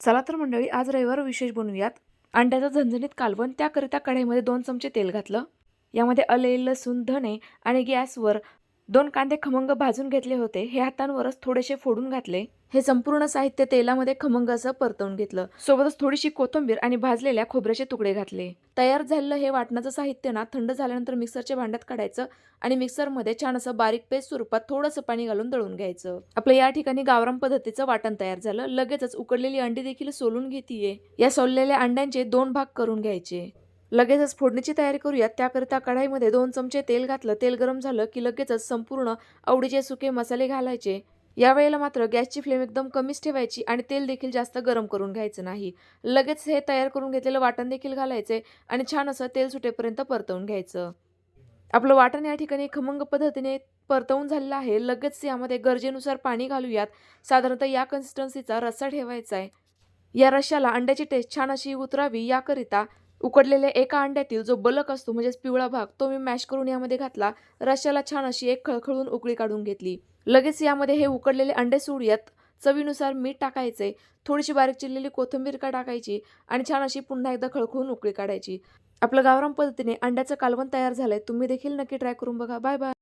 चला तर मंडळी, आज रविवार विशेष बनवूयात. अंड्याचं झणझणीत कालवण. त्याकरिता कढईमध्ये 2 चमचे तेल घातलं. यामध्ये आले, लसूण, धणे आणि गॅसवर 2 कांदे खमंग भाजून घेतले होते. हे हातांवरच थोडेसे फोडून घातले. हे संपूर्ण साहित्य तेलामध्ये खमंग असं परतवून घेतलं. सोबतच थोडीशी कोथिंबीर आणि भाजलेल्या खोबऱ्याचे तुकडे घातले. तयार झालेलं हे वाटणाचं साहित्य थंड झाल्यानंतर मिक्सरच्या भांड्यात काढायचं आणि मिक्सरमध्ये छान असं बारीक पेस्ट स्वरूपात थोडंसं पाणी घालून दळून घ्यायचं. आपलं या ठिकाणी गावरान पद्धतीचं वाटण तयार झालं. लगेचच उकडलेली अंडी देखील सोलून घेतीये. या सोललेल्या अंड्यांचे 2 भाग करून घ्यायचे. लगेचच फोडणीची तयारी करूयात. त्याकरिता कढईमध्ये 2 चमचे तेल घातलं. तेल गरम झालं की लगेचच संपूर्ण आवडीचे सुके मसाले घालायचे. यावेळेला मात्र गॅसची फ्लेम एकदम कमीच ठेवायची आणि तेल देखील जास्त गरम करून घ्यायचं नाही. लगेच हे तयार करून घेतलेलं वाटण देखील घालायचे आणि छान असं तेल सुटेपर्यंत परतवून घ्यायचं. आपलं वाटण या ठिकाणी खमंग पद्धतीने परतवून झालेलं आहे. लगेच यामध्ये गरजेनुसार पाणी घालूयात. साधारणतः या कन्सिस्टन्सीचा रस्सा ठेवायचा आहे. या रश्श्याला अंड्याची टेस्ट छान अशी उतरावी याकरिता उकडलेल्या एका अंड्यातील जो बलक असतो म्हणजेच पिवळा भाग तो मी मॅश करून यामध्ये घातला. रश्श्याला छान अशी एक खळखळून उकळी काढून घेतली. लगेच यामध्ये हे उकडलेले अंडे सोडूयात. चवीनुसार मीठ टाकायचे. थोडीशी बारीक चिरलेली कोथिंबीर टाकायची आणि छान अशी पुन्हा एकदा खळखळून उकळी काढायची. आपलं गावरान पद्धतीने अंड्याचं कालवण तयार झालंय. तुम्ही देखील नक्की ट्राय करून बघा. Bye bye.